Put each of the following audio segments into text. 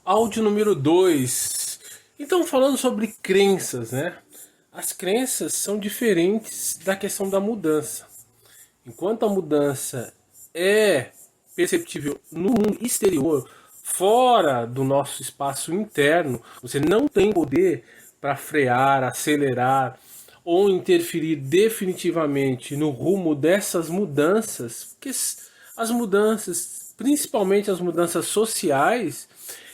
Áudio número 2. Então, falando sobre crenças, né? As crenças são diferentes da questão da mudança. Enquanto a mudança é perceptível no mundo exterior, fora do nosso espaço interno, você não tem poder para frear, acelerar ou interferir definitivamente no rumo dessas mudanças, porque as mudanças, principalmente as mudanças sociais,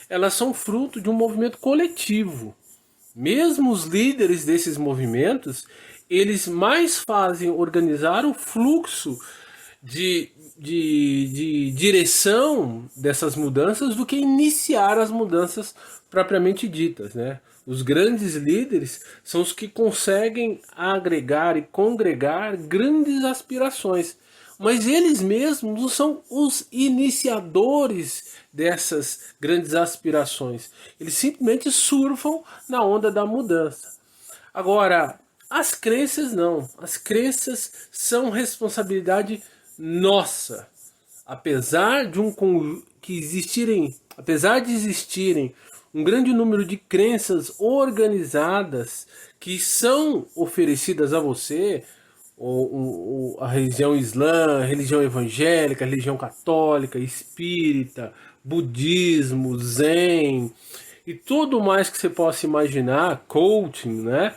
elas são fruto de um movimento coletivo. Mesmo os líderes desses movimentos, eles mais fazem organizar o fluxo de direção dessas mudanças do que iniciar as mudanças propriamente ditas, né? Os grandes líderes são os que conseguem agregar e congregar grandes aspirações, mas eles mesmos não são os iniciadores dessas grandes aspirações. Eles simplesmente surfam na onda da mudança. Agora, as crenças não. As crenças são responsabilidade nossa. Apesar de apesar de existirem um grande número de crenças organizadas que são oferecidas a você, a religião islã, a religião evangélica, a religião católica, espírita, budismo, zen e tudo mais que você possa imaginar, coaching, né?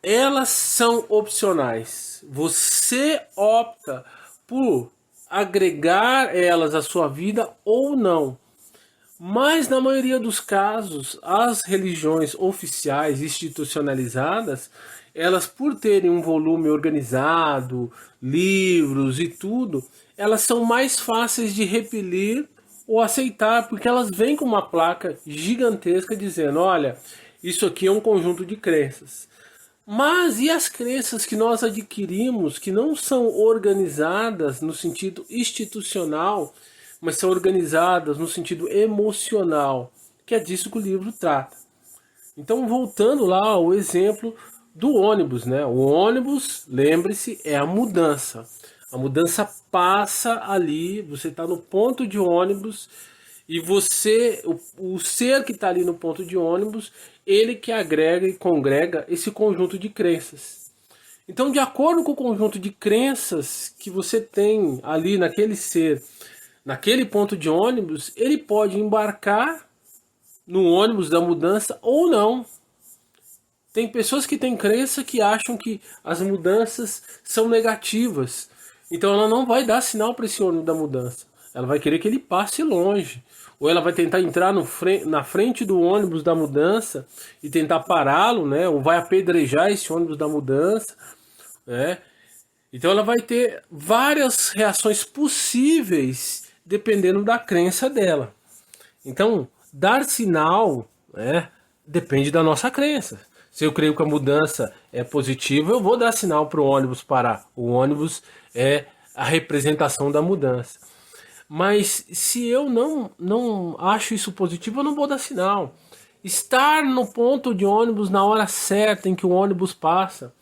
Elas são opcionais. Você opta por agregar elas à sua vida ou não. Mas na maioria dos casos, as religiões oficiais institucionalizadas, elas por terem um volume organizado, livros e tudo, elas são mais fáceis de repelir ou aceitar, porque elas vêm com uma placa gigantesca dizendo, olha, isso aqui é um conjunto de crenças. Mas e as crenças que nós adquirimos, que não são organizadas no sentido institucional, mas são organizadas no sentido emocional, que é disso que o livro trata. Então, voltando lá ao exemplo do ônibus, né? O ônibus, lembre-se, é a mudança. A mudança passa ali, você está no ponto de ônibus e você, o ser que está ali no ponto de ônibus, ele que agrega e congrega esse conjunto de crenças. Então, de acordo com o conjunto de crenças que você tem ali naquele ser, naquele ponto de ônibus, ele pode embarcar no ônibus da mudança ou não. Tem pessoas que têm crença que acham que as mudanças são negativas. Então ela não vai dar sinal para esse ônibus da mudança. Ela vai querer que ele passe longe. Ou ela vai tentar entrar na frente do ônibus da mudança e tentar pará-lo, né? Ou vai apedrejar esse ônibus da mudança, né? Então ela vai ter várias reações possíveis dependendo da crença dela. Então, dar sinal, né, depende da nossa crença. Se eu creio que a mudança é positiva, eu vou dar sinal para o ônibus parar. O ônibus é a representação da mudança. Mas se eu não acho isso positivo, eu não vou dar sinal. Estar no ponto de ônibus na hora certa em que o ônibus passa,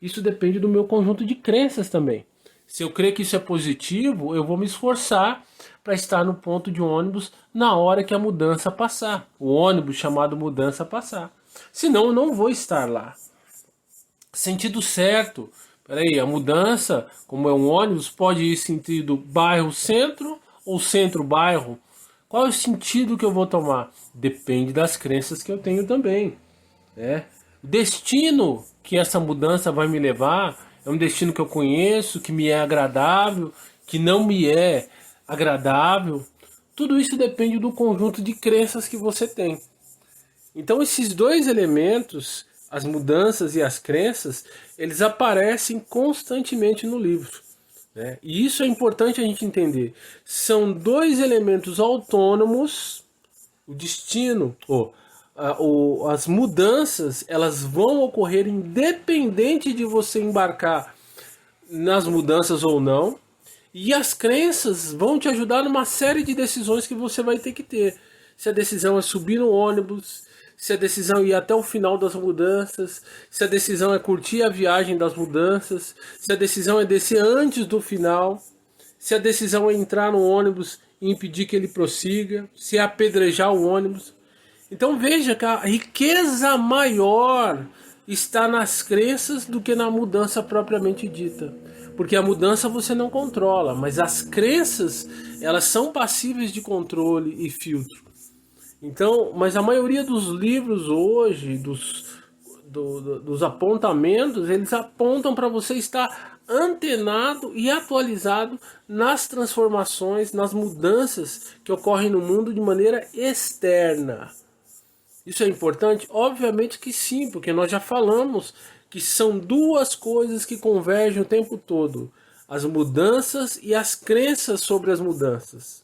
isso depende do meu conjunto de crenças também. Se eu creio que isso é positivo, eu vou me esforçar para estar no ponto de ônibus na hora que a mudança passar. O ônibus chamado mudança passar. Senão eu não vou estar lá. Sentido certo. Peraí, a mudança, como é um ônibus, pode ir sentido bairro-centro ou centro-bairro. Qual é o sentido que eu vou tomar? Depende das crenças que eu tenho também, né? O destino que essa mudança vai me levar é um destino que eu conheço, que me é agradável, que não me é agradável. Tudo isso depende do conjunto de crenças que você tem. Então esses dois elementos, as mudanças e as crenças, eles aparecem constantemente no livro, né? E isso é importante a gente entender. São dois elementos autônomos, o destino, as mudanças, elas vão ocorrer independente de você embarcar nas mudanças ou não. E as crenças vão te ajudar numa série de decisões que você vai ter que ter. Se a decisão é subir no ônibus, se a decisão é ir até o final das mudanças, se a decisão é curtir a viagem das mudanças, se a decisão é descer antes do final, se a decisão é entrar no ônibus e impedir que ele prossiga, se é apedrejar o ônibus. Então veja que a riqueza maior está nas crenças do que na mudança propriamente dita. Porque a mudança você não controla, mas as crenças, elas são passíveis de controle e filtro. Então, mas a maioria dos livros hoje, dos apontamentos, eles apontam para você estar antenado e atualizado nas transformações, nas mudanças que ocorrem no mundo de maneira externa. Isso é importante? Obviamente que sim, porque nós já falamos que são duas coisas que convergem o tempo todo: as mudanças e as crenças sobre as mudanças.